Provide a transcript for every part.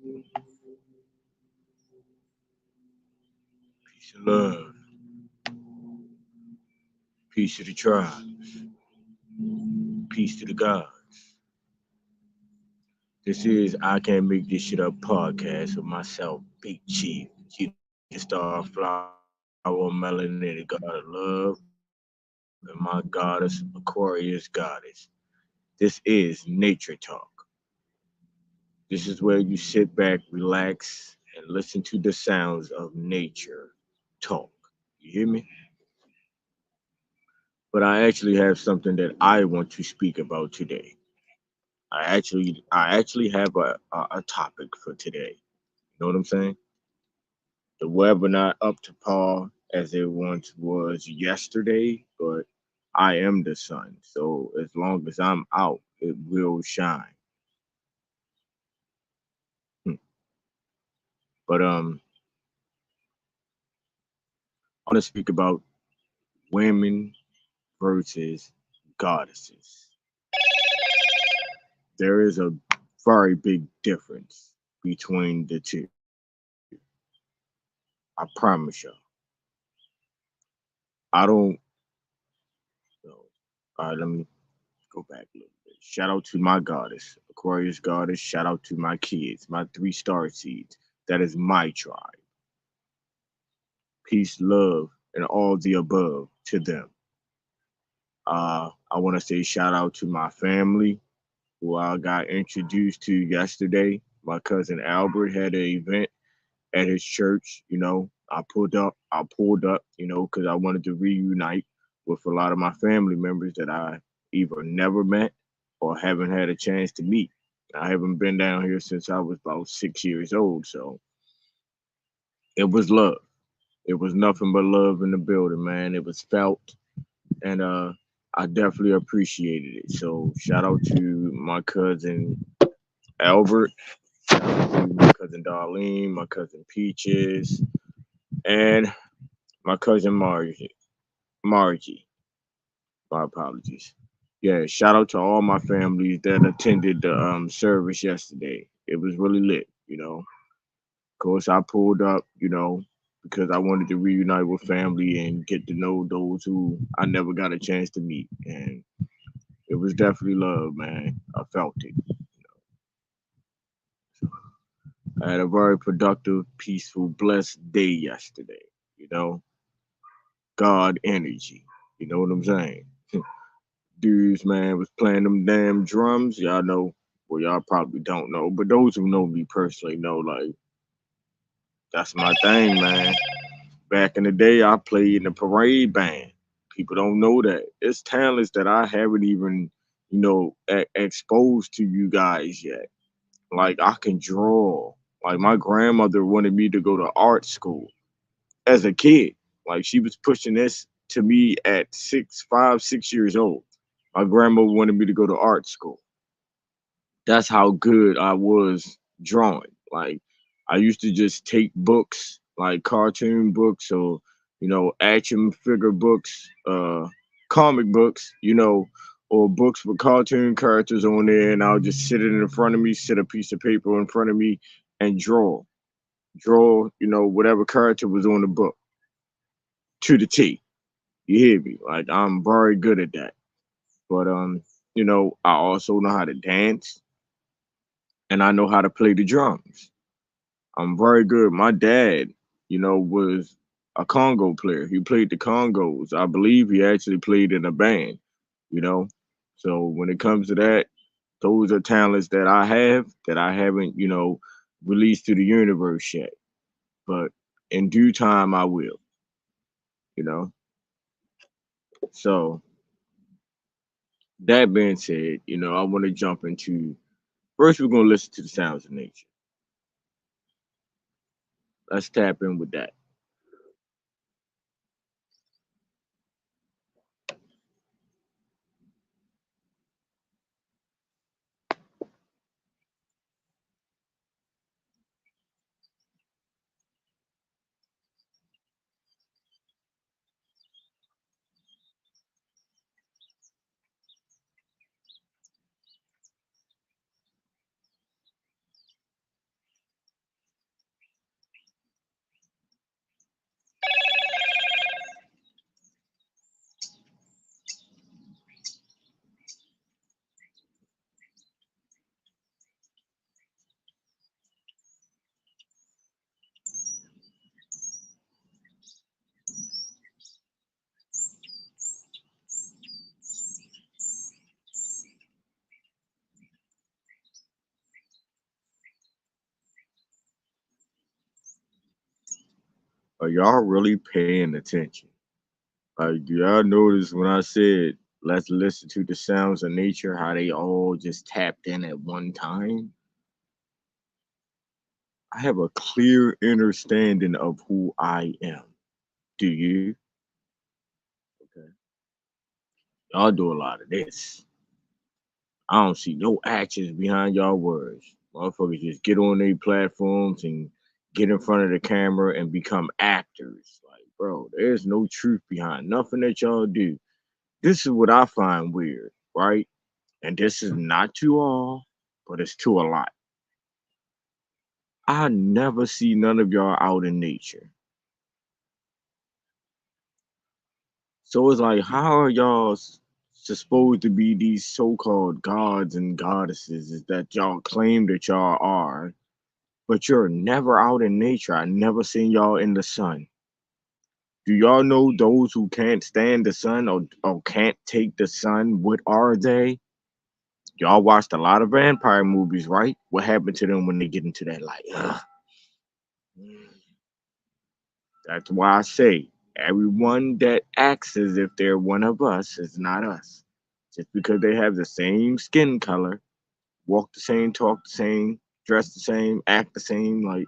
Peace and love. Peace to the tribes. Peace to the gods. This is I Can't Make This Shit Up podcast with myself, Big Chief, G the Star Flower, Melanated God of Love, and my goddess, Aquarius Goddess. This is Nature Talk. This is where you sit back, relax, and listen to the sounds of nature talk. You hear me? But I actually have something that I want to speak about today. I actually have a topic for today. You know what I'm saying? The weather not up to par as it once was yesterday, but I am the sun. So as long as I'm out, it will shine. Hmm. But I want to speak about women versus goddesses. There is a very big difference between the two. I promise you. I don't know. All right, let me go back a little bit. Shout out to my goddess, Aquarius goddess. Shout out to my kids, my three star seeds. That is my tribe. Peace, love, and all the above to them. I want to say shout out to my family who I got introduced to yesterday. My cousin Albert had an event at his church. I pulled up, because I wanted to reunite with a lot of my family members that I either never met or haven't had a chance to meet. I haven't been down here since I was about 6 years old, so it was love. It was nothing but love in the building, man. It was felt, and I definitely appreciated it. So shout out to my cousin Albert, shout out to my cousin Darlene, my cousin Peaches, and my cousin Margie. Margie, my apologies. Yeah, shout out to all my families that attended the service yesterday. It was really lit. Of course, I pulled up, because I wanted to reunite with family and get to know those who I never got a chance to meet. And it was definitely love, man. I felt it. I had a very productive, peaceful, blessed day yesterday. You know, God energy. You know what I'm saying? Dudes, man, was playing them damn drums. Y'all know, well, y'all probably don't know, but those who know me personally know, like, that's my thing, man. Back in the day, I played in the parade band. People don't know that. It's talents that I haven't even, exposed to you guys yet. Like, I can draw. Like, my grandmother wanted me to go to art school as a kid. Like, she was pushing this to me at 6 years old. My grandma wanted me to go to art school. That's how good I was drawing. Like, I used to just take books, like cartoon books or, action figure books, comic books, or books with cartoon characters on there, and I'll just sit it in front of me, sit a piece of paper in front of me, and draw. Draw, whatever character was on the book to the T. You hear me? Like, I'm very good at that. But I also know how to dance and I know how to play the drums. I'm very good. My dad, was a Congo player. He played the Congos. I believe he actually played in a band, you know. So when it comes to that, those are talents that I have that I haven't, released to the universe yet. But in due time I will. So that being said, I want to jump into first we're gonna listen to the sounds of nature. Let's tap in with that. Are y'all really paying attention? Like, do y'all notice when I said let's listen to the sounds of nature, how they all just tapped in at one time? I have a clear understanding of who I am. Do you? Okay. Y'all do a lot of this. I don't see no actions behind y'all words. Motherfuckers just get on their platforms and get in front of the camera and become actors. Like, bro, there's no truth behind nothing that y'all do. This is what I find weird, right? And this is not to all, but it's to a lot. I never see none of y'all out in nature. So it's like, how are y'all supposed to be these so-called gods and goddesses is that y'all claim that y'all are, but you're never out in nature? I never seen y'all in the sun. Do y'all know those who can't stand the sun or can't take the sun? What are they? Y'all watched a lot of vampire movies, right? What happened to them when they get into that light? Ugh. That's why I say everyone that acts as if they're one of us is not us. Just because they have the same skin color, walk the same, talk the same, dress the same, act the same, like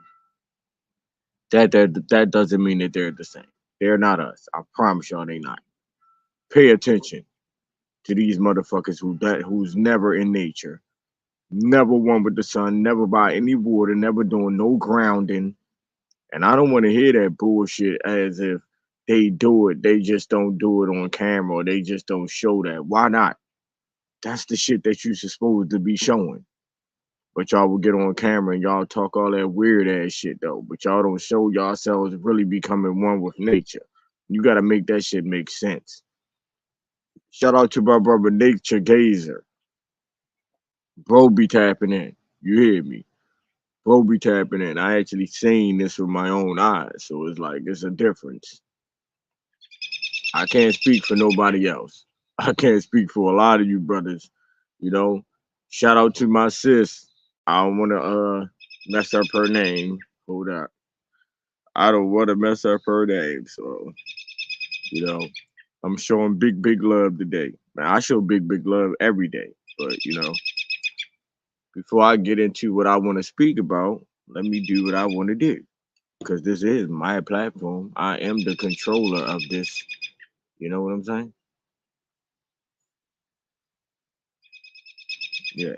that doesn't mean that they're the same. They're not us. I promise y'all they not. Pay attention to these motherfuckers who's never in nature, never one with the sun, never by any water, never doing no grounding. And I don't want to hear that bullshit as if they do it, they just don't do it on camera or they just don't show that. Why not? That's the shit that you supposed to be showing. But y'all will get on camera and y'all talk all that weird ass shit though. But y'all don't show yourselves really becoming one with nature. You gotta make that shit make sense. Shout out to my brother Nature Gazer. Bro be tapping in. You hear me? Bro be tapping in. I actually seen this with my own eyes. So it's like it's a difference. I can't speak for nobody else. I can't speak for a lot of you brothers. You know, shout out to my sis. I don't want to mess up her name. Hold up. I don't want to mess up her name. So, you know, I'm showing big love today. Man, I show big love every day. But, you know, before I get into what I want to speak about, let me do what I want to do. Because this is my platform. I am the controller of this. You know what I'm saying? Yeah.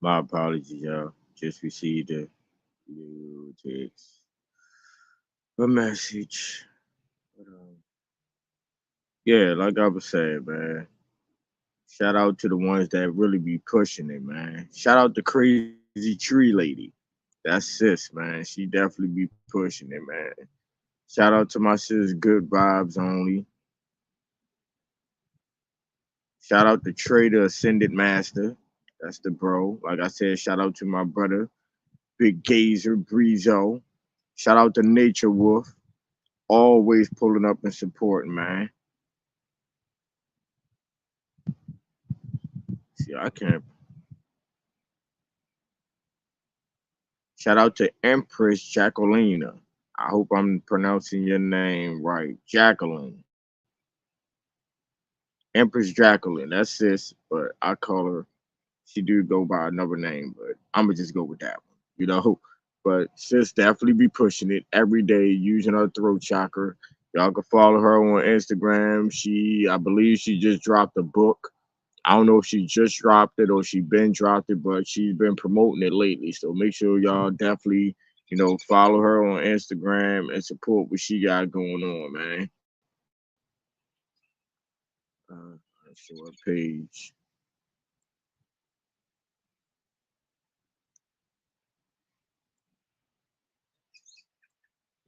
My apologies, y'all. Just received a new text, a message. But, yeah, like I was saying, man. Shout out to the ones that really be pushing it, man. Shout out to Crazy Tree Lady. That's sis, man. She definitely be pushing it, man. Shout out to my sis, Good Vibes Only. Shout out to Trader Ascended Master. That's the bro. Like I said, shout out to my brother, Big Gazer Breezo. Shout out to Nature Wolf. Always pulling up and supporting, man. See, I can't. Shout out to Empress Jacquelina. I hope I'm pronouncing your name right. Jacqueline. Empress Jacqueline. That's sis, but I call her, she do go by another name, but I'm going to just go with that one, you know? But sis definitely be pushing it every day using her throat chakra. Y'all can follow her on Instagram. I believe she just dropped a book. I don't know if she just dropped it or she been dropped it, but she's been promoting it lately. So make sure y'all definitely, follow her on Instagram and support what she got going on, man. Let's show her page.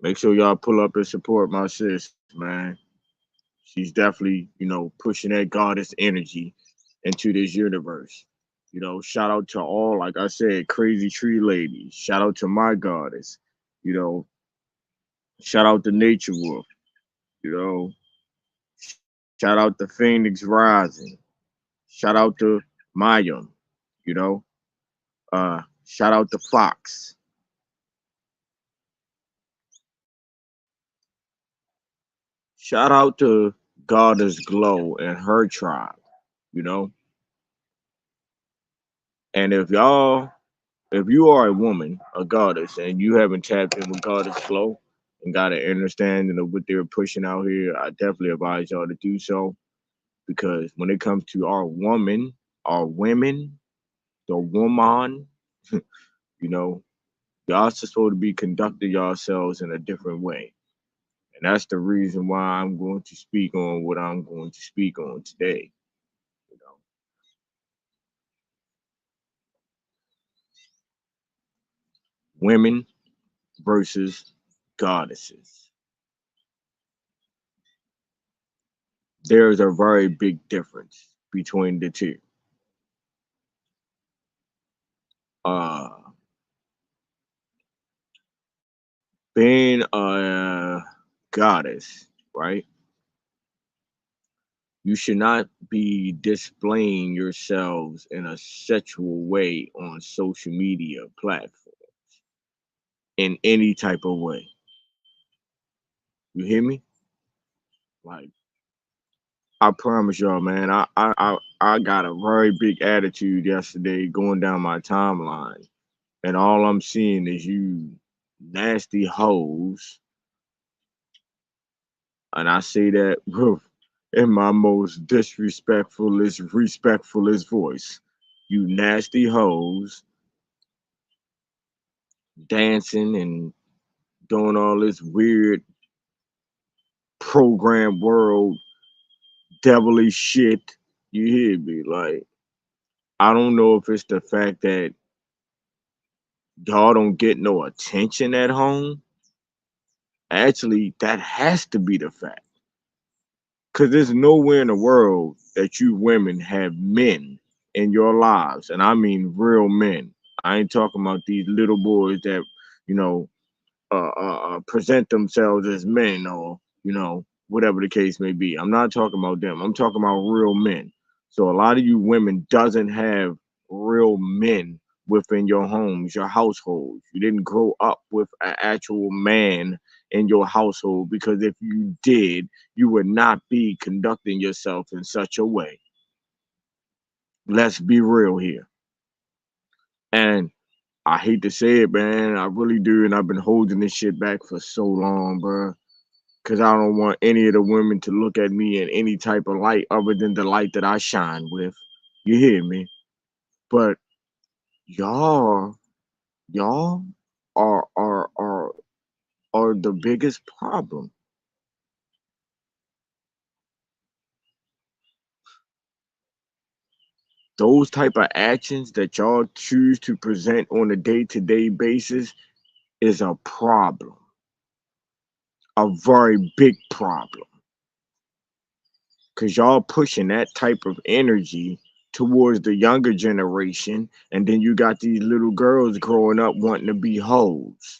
Make sure y'all pull up and support my sis, man. She's definitely, pushing that goddess energy into this universe. Shout out to all, like I said, crazy tree ladies. Shout out to my goddess. You know, shout out to Nature Wolf. You know, shout out to Phoenix Rising. Shout out to Mayim. You know, shout out to Fox. Shout out to Goddess Glow and her tribe. You know, and if you are a woman, a goddess, and you haven't tapped in with Goddess Glow and got an understanding of what they're pushing out here, I definitely advise y'all to do so because when it comes to our women, the woman, you know, y'all supposed to be conducting yourselves in a different way. And that's the reason why I'm going to speak on what I'm going to speak on today. You know, women versus goddesses. There's a very big difference between the two. Uh, being a goddess, right? You should not be displaying yourselves in a sexual way on social media platform in any type of way. You hear me? Like I promise y'all, man. I got a very big attitude yesterday going down my timeline, and all I'm seeing is you nasty hoes, and I say that in my most respectfulest voice. You nasty hoes dancing and doing all this weird program world devilish shit. You hear me? Like I don't know if it's the fact that y'all don't get no attention at home. Actually, that has to be the fact. Cause there's nowhere in the world that you women have men in your lives, and I mean real men. I ain't talking about these little boys that you know present themselves as men or whatever the case may be. I'm not talking about them. I'm talking about real men. So a lot of you women doesn't have real men within your homes, your households. You didn't grow up with an actual man in your household because if you did, you would not be conducting yourself in such a way. Let's be real here. And I hate to say it, man. I really do, and I've been holding this shit back for so long, bro. Cause I don't want any of the women to look at me in any type of light other than the light that I shine with. You hear me? But y'all, y'all are the biggest problem. Those type of actions that y'all choose to present on a day-to-day basis is a problem, a very big problem. Because y'all pushing that type of energy towards the younger generation, and then you got these little girls growing up wanting to be hoes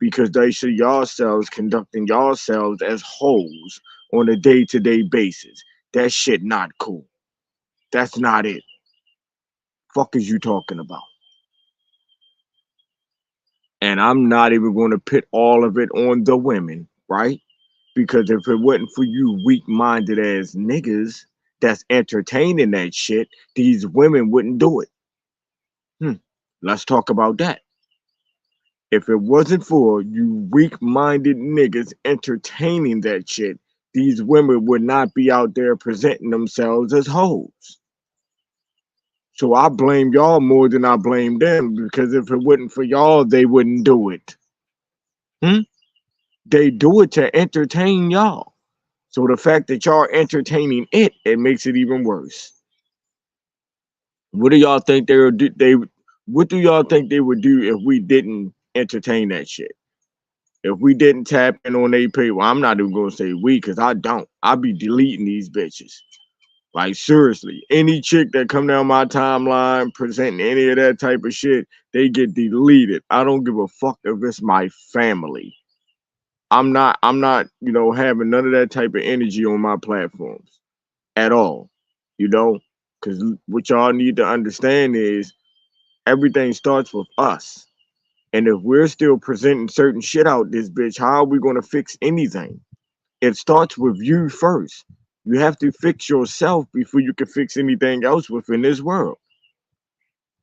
because they see yourselves conducting yourselves as hoes on a day-to-day basis. That shit not cool. That's not it. Fuck is you talking about? And I'm not even going to put all of it on the women, right? Because if it wasn't for you weak-minded ass niggas that's entertaining that shit, these women wouldn't do it. Let's talk about that. If it wasn't for you weak-minded niggas entertaining that shit, these women would not be out there presenting themselves as hoes. So I blame y'all more than I blame them, because if it wasn't for y'all, they wouldn't do it. They do it to entertain y'all. So the fact that y'all entertaining it, it makes it even worse. What do y'all think they would do? What do y'all think they would do if we didn't entertain that shit? If we didn't tap in on their pay, well, I'm not even gonna say we, cause I don't. I be deleting these bitches. Like seriously, any chick that come down my timeline presenting any of that type of shit, they get deleted. I don't give a fuck if it's my family. I'm not, having none of that type of energy on my platforms at all. You know, because what y'all need to understand is everything starts with us. And if we're still presenting certain shit out this bitch, how are we gonna fix anything? It starts with you first. You have to fix yourself before you can fix anything else within this world.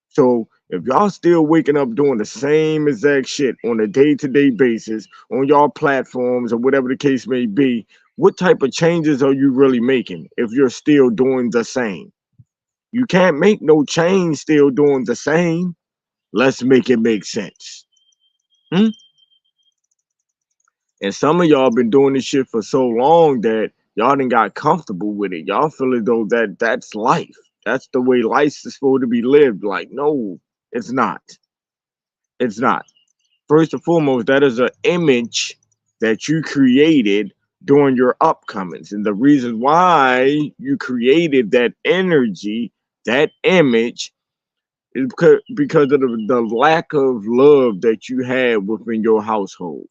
So if y'all still waking up doing the same exact shit on a day-to-day basis on y'all platforms or whatever the case may be, what type of changes are you really making if you're still doing the same? You can't make no change still doing the same. Let's make it make sense. Hmm? And some of y'all been doing this shit for so long that y'all done got comfortable with it. Y'all feel as though that's life. That's the way life's supposed to be lived. Like, no, it's not. It's not. First and foremost, that is an image that you created during your upcomings. And the reason why you created that energy, that image, is because of the lack of love that you had within your household.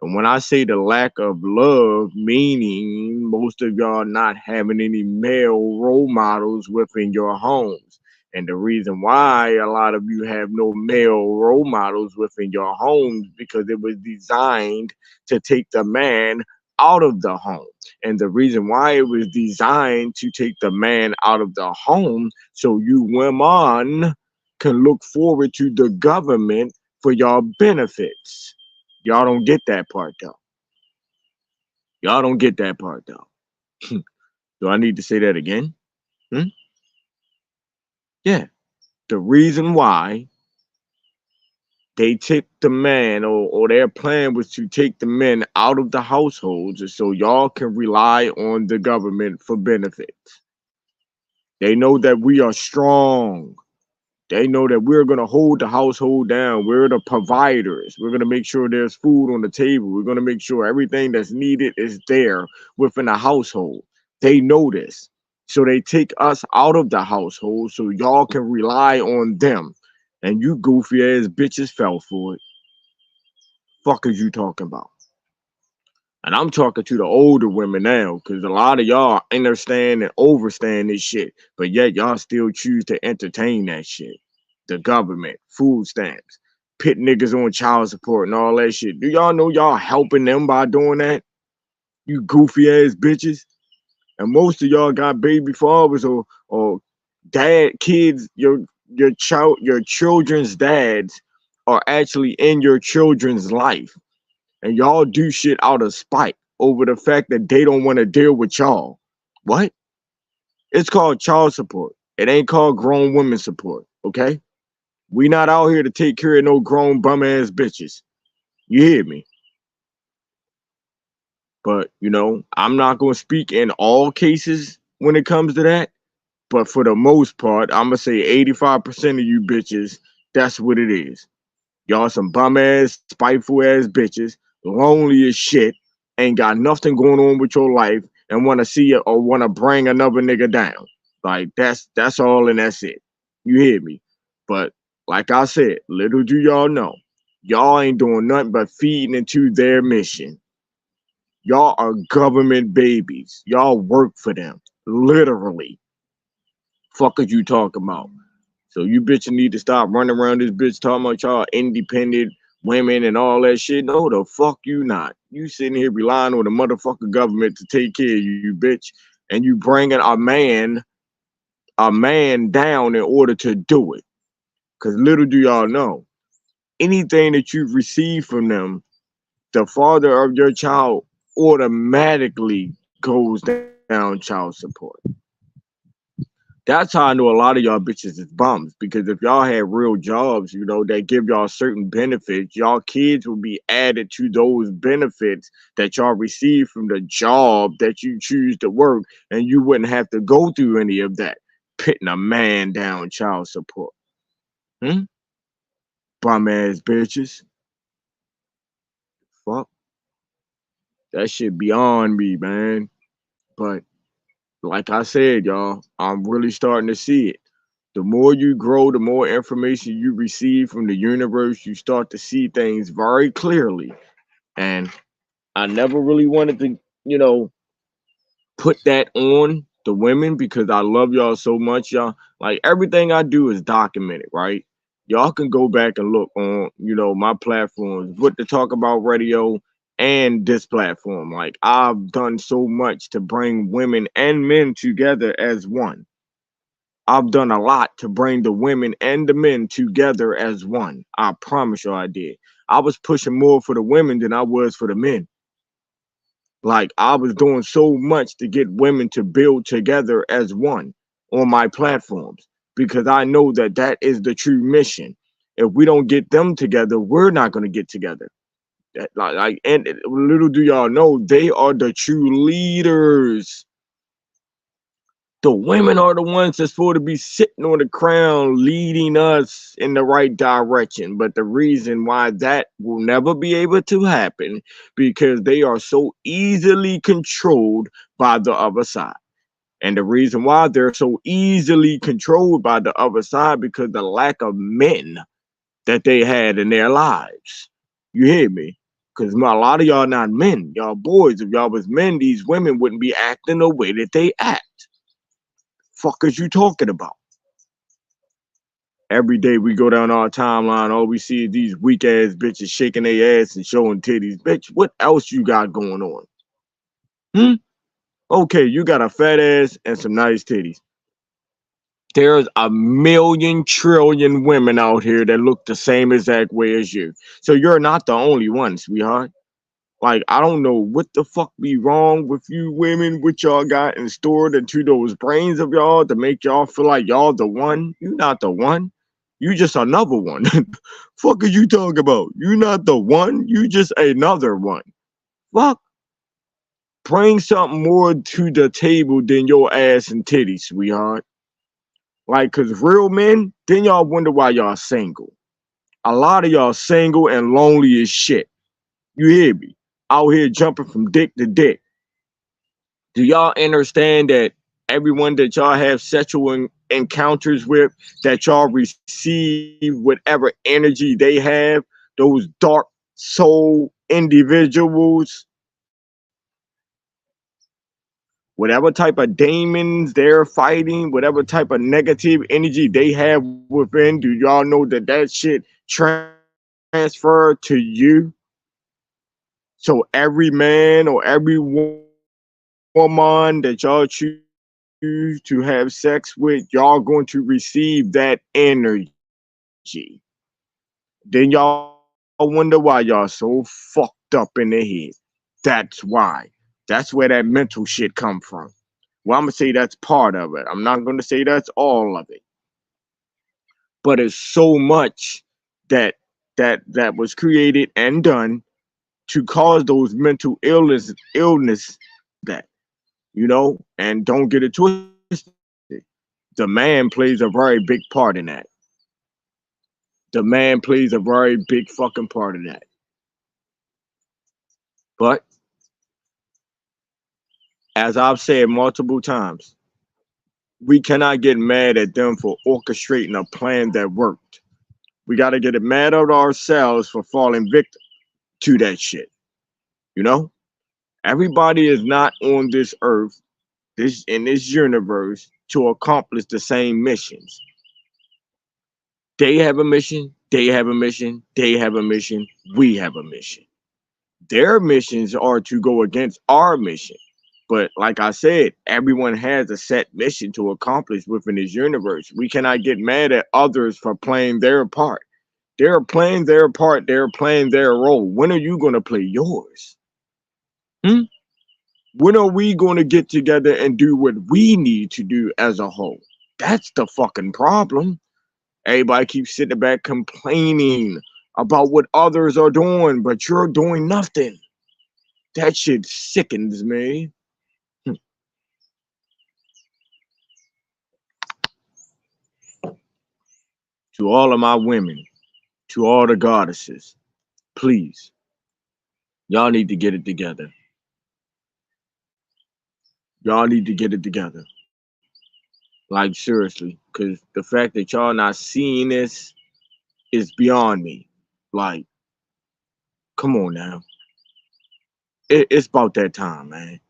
And when I say the lack of love, meaning most of y'all not having any male role models within your homes. And the reason why a lot of you have no male role models within your homes, because it was designed to take the man out of the home. And the reason why it was designed to take the man out of the home, so you women can look forward to the government for your benefits. Y'all don't get that part though. Y'all don't get that part though. Do I need to say that again? Hmm? Yeah. The reason why they took the man, or their plan was to take the men out of the households, is so y'all can rely on the government for benefits. They know that we are strong. They know that we're going to hold the household down. We're the providers. We're going to make sure there's food on the table. We're going to make sure everything that's needed is there within the household. They know this. So they take us out of the household so y'all can rely on them. And you goofy ass bitches fell for it. Fuck is you talking about? And I'm talking to the older women now, because a lot of y'all understand and overstand this shit, but yet y'all still choose to entertain that shit. The government, food stamps, pit niggas on child support and all that shit. Do y'all know y'all helping them by doing that? You goofy ass bitches. And most of y'all got baby fathers or dad kids, your children's dads are actually in your children's life. And y'all do shit out of spite over the fact that they don't want to deal with y'all. What? It's called child support. It ain't called grown women support, okay? We not out here to take care of no grown bum ass bitches. You hear me? But you know, I'm not gonna speak in all cases when it comes to that. But for the most part, I'm gonna say 85% of you bitches, that's what it is. Y'all some bum ass, spiteful ass bitches, lonely as shit, ain't got nothing going on with your life, and wanna see it or wanna bring another nigga down. Like that's all and that's it. You hear me? But like I said, little do y'all know, y'all ain't doing nothing but feeding into their mission. Y'all are government babies. Y'all work for them. Literally. Fuck is you talking about? So you bitches need to stop running around this bitch talking about y'all independent women and all that shit. No, the fuck you not. You sitting here relying on the motherfucking government to take care of you, bitch. And you bringing a man down in order to do it. Because little do y'all know, anything that you've received from them, the father of your child automatically goes down child support. That's how I know a lot of y'all bitches is bums. Because if y'all had real jobs, you know, that give y'all certain benefits, y'all kids will be added to those benefits that y'all receive from the job that you choose to work, and you wouldn't have to go through any of that. Pitting a man down child support. Hmm? Bum ass bitches. Fuck. That shit beyond me, man. But like I said, y'all, I'm really starting to see it. The more you grow, the more information you receive from the universe, you start to see things very clearly. And I never really wanted to, you know, put that on the women because I love y'all so much, y'all. Like everything I do is documented, right? Y'all can go back and look on, you know, my platforms, What to Talk About Radio and this platform. Like I've done so much to bring women and men together as one. I've done a lot to bring the women and the men together as one. I promise you I did. I was pushing more for the women than I was for the men. Like I was doing so much to get women to build together as one on my platforms because I know that that is the true mission. If we don't get them together, we're not going to get together. And little do y'all know, they are the true leaders. The women are the ones that's supposed to be sitting on the crown, leading us in the right direction. But the reason why that will never be able to happen because they are so easily controlled by the other side. And the reason why they're so easily controlled by the other side because the lack of men that they had in their lives. You hear me? Because a lot of y'all not men, y'all boys. If y'all was men, these women wouldn't be acting the way that they act. Fuck is you talking about? Every day we go down our timeline, all we see is these weak ass bitches shaking their ass and showing titties. Bitch, what else you got going on? Hmm? Okay, you got a fat ass and some nice titties. There's a million trillion women out here that look the same exact way as you. So you're not the only one, sweetheart. Like, I don't know what the fuck be wrong with you women, what y'all got and stored into those brains of y'all to make y'all feel like y'all the one. You not the one. You just another one. Fuck are you talking about? You not the one. You just another one. Fuck. Bring something more to the table than your ass and titties, sweetheart. Like, cause real men, then y'all wonder why y'all single. A lot of y'all single and lonely as shit. You hear me? Out here jumping from dick to dick. Do y'all understand that everyone that y'all have sexual encounters with, that y'all receive whatever energy they have, those dark soul individuals, whatever type of demons they're fighting, whatever type of negative energy they have within, do y'all know that that shit transfer to you? So every man or every woman that y'all choose to have sex with, y'all going to receive that energy. Then y'all wonder why y'all so fucked up in the head. That's why. That's where that mental shit come from. Well, I'm gonna say that's part of it. I'm not gonna say that's all of it. but it's so much that that was created and done to cause those mental illness that, you know, and don't get it twisted. The man plays a very big part in that. The man plays a very big fucking part in that. But as I've said multiple times, we cannot get mad at them for orchestrating a plan that worked. We got to get mad at ourselves for falling victim to that shit. You know, everybody is not on this earth, this in this universe, to accomplish the same missions. They have a mission. They have a mission. They have a mission. We have a mission. Their missions are to go against our mission. But like I said, everyone has a set mission to accomplish within this universe. We cannot get mad at others for playing their part. They're playing their part. They're playing their role. When are you going to play yours? Hmm? When are we going to get together and do what we need to do as a whole? That's the fucking problem. Everybody keeps sitting back complaining about what others are doing, but you're doing nothing. That shit sickens me. To all of my women, to all the goddesses, please, y'all need to get it together. Y'all need to get it together. Like, seriously, because the fact that y'all not seeing this is beyond me. Like, come on now. It's about that time, man.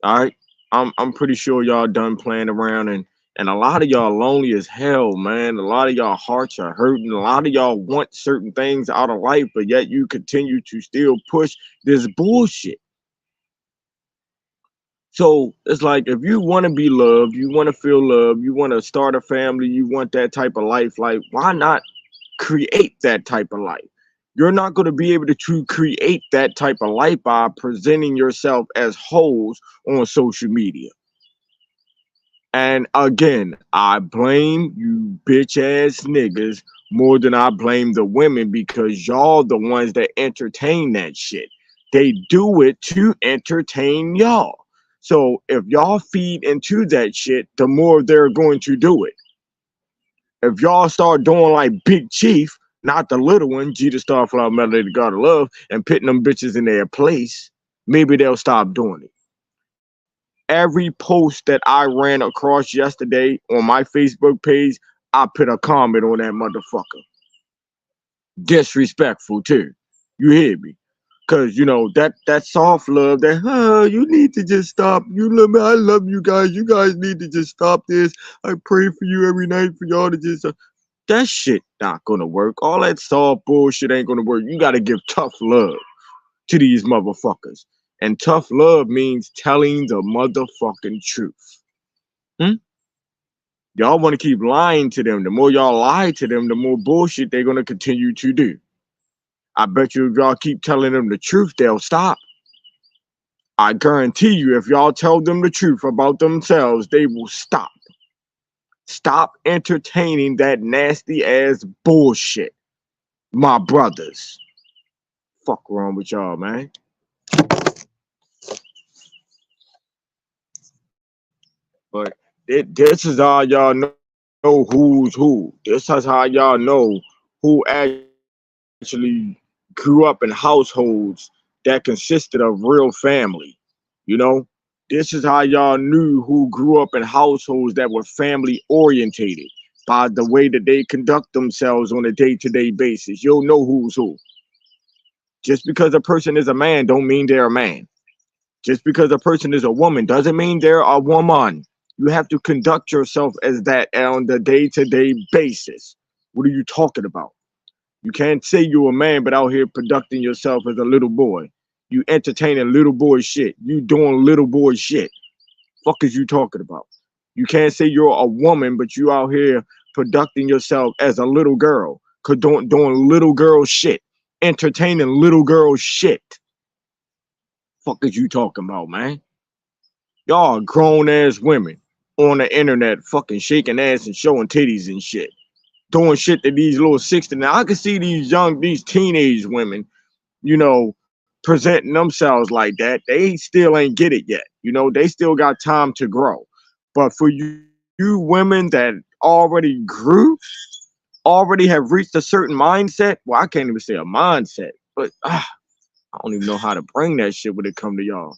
All right? I'm pretty sure y'all done playing around, and a lot of y'all lonely as hell, man. A lot of y'all hearts are hurting. A lot of y'all want certain things out of life, but yet you continue to still push this bullshit. So it's like, if you want to be loved, you want to feel love, you want to start a family, you want that type of life, like, why not create that type of life? You're not going to be able to create that type of life by presenting yourself as hoes on social media. And again, I blame you bitch ass niggas more than I blame the women, because y'all the ones that entertain that shit. They do it to entertain y'all. So if y'all feed into that shit, the more they're going to do it. If y'all start doing like BigChief, not the little one, Jesus Starflower Melody, the God of Love, and putting them bitches in their place, maybe they'll stop doing it. Every post that I ran across yesterday on my Facebook page, I put a comment on that motherfucker. Disrespectful too. You hear me? Cause you know that soft love, that you need to just stop. You love me, I love you guys. You guys need to just stop this. I pray for you every night for y'all to just that shit not gonna work. All that soft bullshit ain't gonna work. You gotta give tough love to these motherfuckers. And tough love means telling the motherfucking truth. Hmm? Y'all want to keep lying to them. The more y'all lie to them, the more bullshit they're going to continue to do. I bet you if y'all keep telling them the truth, they'll stop. I guarantee you, if y'all tell them the truth about themselves, they will stop. Stop entertaining that nasty ass bullshit, my brothers. Fuck wrong with y'all, man. But this is how y'all know who's who. This is how y'all know who actually grew up in households that consisted of real family. You know, this is how y'all knew who grew up in households that were family orientated by the way that they conduct themselves on a day-to-day basis. You'll know who's who. Just because a person is a man don't mean they're a man. Just because a person is a woman doesn't mean they're a woman. You have to conduct yourself as that on the day-to-day basis. What are you talking about? You can't say you're a man but out here conducting yourself as a little boy. You entertaining little boy shit. You doing little boy shit. Fuck is you talking about? You can't say you're a woman but you out here conducting yourself as a little girl. Doing little girl shit. Entertaining little girl shit. Fuck is you talking about, man? Y'all are grown ass women on the internet fucking shaking ass and showing titties and shit. doing shit to these little 60. Now I can see these teenage women, presenting themselves like that. They still ain't get it yet. They still got time to grow. But for you women that already grew, already have reached a certain mindset. Well, I can't even say a mindset, but I don't even know how to bring that shit when it come to y'all.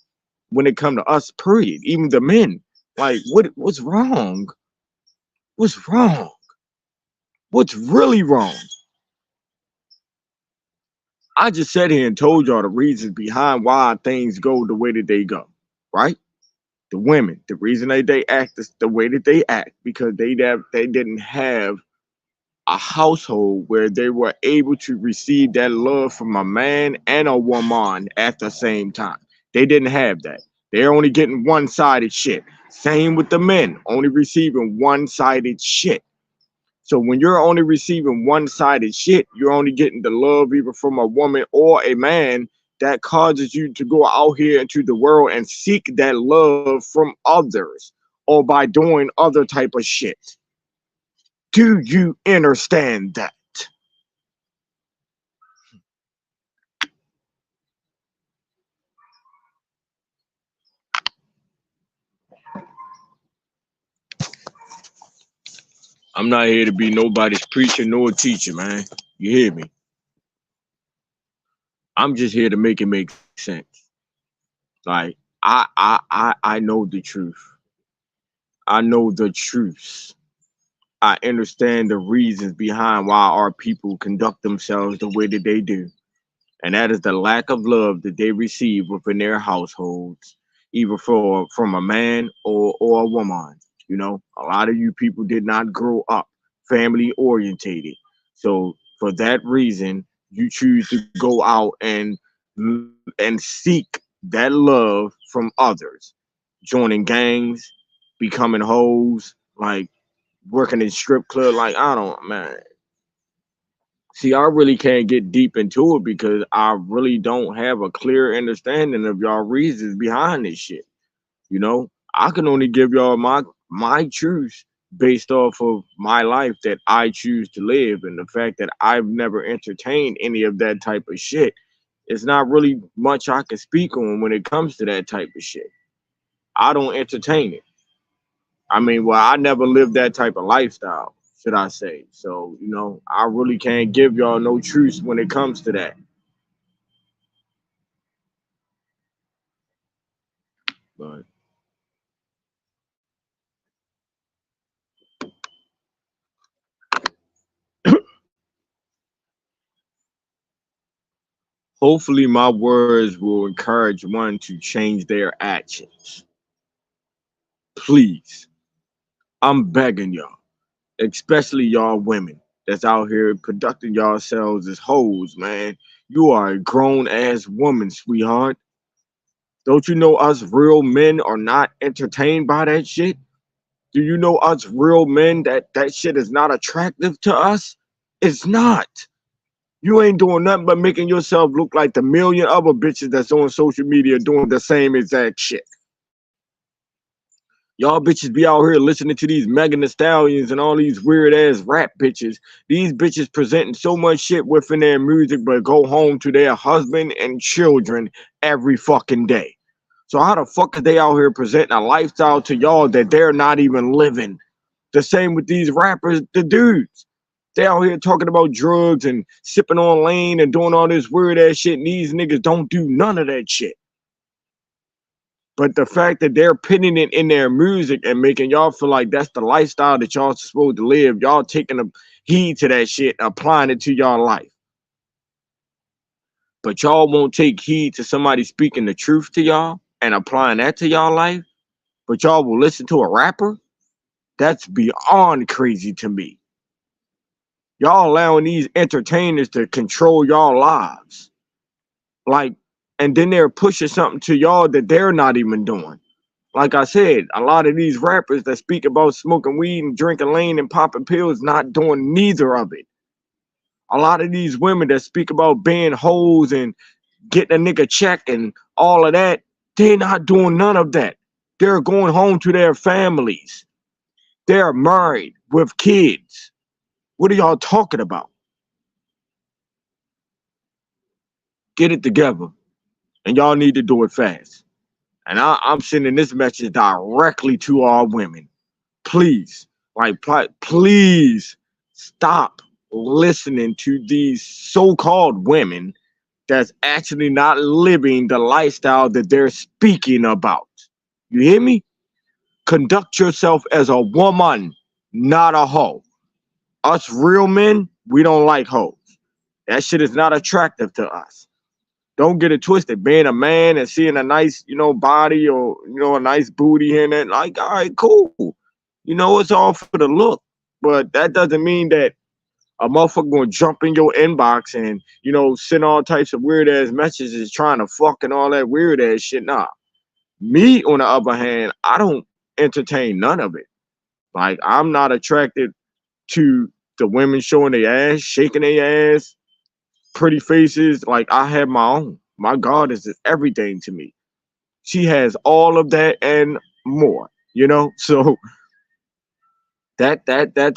When it come to us, period. Even the men. Like, what's wrong? What's wrong? What's really wrong? I just sat here and told y'all the reasons behind why things go the way that they go, right? The women, the reason they act the way that they act, because they didn't have a household where they were able to receive that love from a man and a woman at the same time. They didn't have that. They're only getting one-sided shit. Same with the men, only receiving one-sided shit. So when you're only receiving one-sided shit, you're only getting the love either from a woman or a man. That causes you to go out here into the world and seek that love from others, or by doing other type of shit. Do you understand that? I'm not here to be nobody's preacher nor teacher, man. You hear me? I'm just here to make it make sense. Like, I know the truth. I know the truths. I understand the reasons behind why our people conduct themselves the way that they do. And that is the lack of love that they receive within their households, either from a man or a woman. A lot of you people did not grow up family orientated. So for that reason, you choose to go out and seek that love from others, joining gangs, becoming hoes, like working in strip club. Like, I don't, man. See, I really can't get deep into it because I really don't have a clear understanding of y'all reasons behind this shit. I can only give y'all my truth based off of my life that I choose to live, and the fact that I've never entertained any of that type of shit. It's not really much I can speak on when it comes to that type of shit. I don't entertain it. I mean, well, I never lived that type of lifestyle, should I say. So, I really can't give y'all no truth when it comes to that. But hopefully my words will encourage one to change their actions. Please. I'm begging y'all, especially y'all women that's out here conducting yourselves as hoes, man. You are a grown ass woman, sweetheart. Don't you know us real men are not entertained by that shit? Do you know us real men that shit is not attractive to us? It's not. You ain't doing nothing but making yourself look like the million other bitches that's on social media doing the same exact shit. Y'all bitches be out here listening to these Megan Thee Stallions and all these weird ass rap bitches. These bitches presenting so much shit within their music, but go home to their husband and children every fucking day. So how the fuck are they out here presenting a lifestyle to y'all that they're not even living? The same with these rappers, the dudes. They out here talking about drugs and sipping on lean and doing all this weird ass shit, and these niggas don't do none of that shit. But the fact that they're putting it in their music and making y'all feel like that's the lifestyle that y'all supposed to live, y'all taking a heed to that shit, applying it to y'all life. But y'all won't take heed to somebody speaking the truth to y'all and applying that to y'all life. But y'all will listen to a rapper. That's beyond crazy to me. Y'all allowing these entertainers to control y'all lives. Like, and then they're pushing something to y'all that they're not even doing. Like I said, a lot of these rappers that speak about smoking weed and drinking lean and popping pills, not doing neither of it. A lot of these women that speak about being hoes and getting a nigga check and all of that, they're not doing none of that. They're going home to their families. They're married with kids, What are y'all talking about? Get it together. And y'all need to do it fast. And I'm sending this message directly to all women. Please, like, please stop listening to these so-called women that's actually not living the lifestyle that they're speaking about. You hear me? Conduct yourself as a woman, not a hoe. Us real men, we don't like hoes. That shit is not attractive to us. Don't get it twisted. Being a man and seeing a nice, body or, a nice booty here and that, like, all right, cool. It's all for the look. But that doesn't mean that a motherfucker gonna jump in your inbox and, send all types of weird ass messages trying to fuck and all that weird ass shit. Nah. Me, on the other hand, I don't entertain none of it. Like, I'm not attracted to the women showing their ass, shaking their ass, pretty faces. Like, I have my own. My God is everything to me. She has all of that and more, So that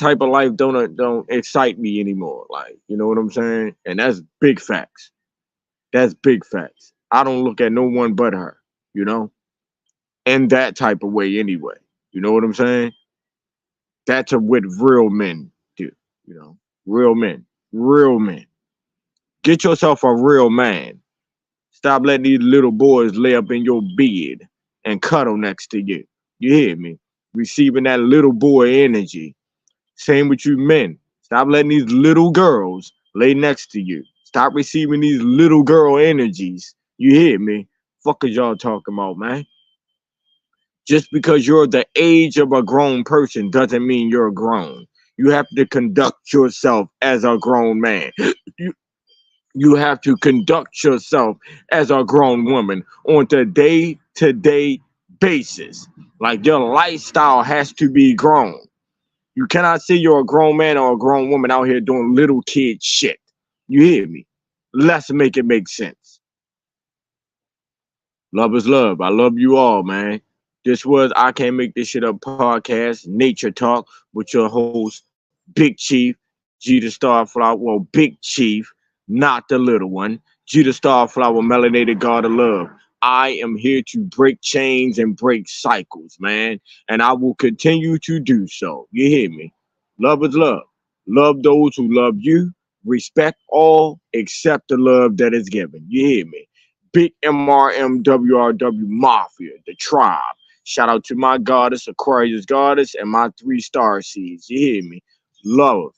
type of life don't excite me anymore. Like, you know what I'm saying? And that's big facts. That's big facts. I don't look at no one but her, in that type of way anyway. You know what I'm saying? That's what real men do, real men, real men. Get yourself a real man. Stop letting these little boys lay up in your bed and cuddle next to you. You hear me? Receiving that little boy energy. Same with you men. Stop letting these little girls lay next to you. Stop receiving these little girl energies. You hear me? Fuck is y'all talking about, man? Just because you're the age of a grown person doesn't mean you're grown. You have to conduct yourself as a grown man. You have to conduct yourself as a grown woman on a day-to-day basis. Like, your lifestyle has to be grown. You cannot say you're a grown man or a grown woman out here doing little kid shit. You hear me? Let's make it make sense. Love is love. I love you all, man. This was I Can't Make This Shit Up podcast, Nature Talk, with your host, Big Chief, G the Starflower. Well, Big Chief, not the little one. G the Starflower, melanated God of love. I am here to break chains and break cycles, man. And I will continue to do so. You hear me? Love is love. Love those who love you. Respect all except the love that is given. You hear me? Big MRMWRW Mafia, the tribe. Shout out to my goddess, Aquarius goddess, and my 3 star seeds. You hear me? Love.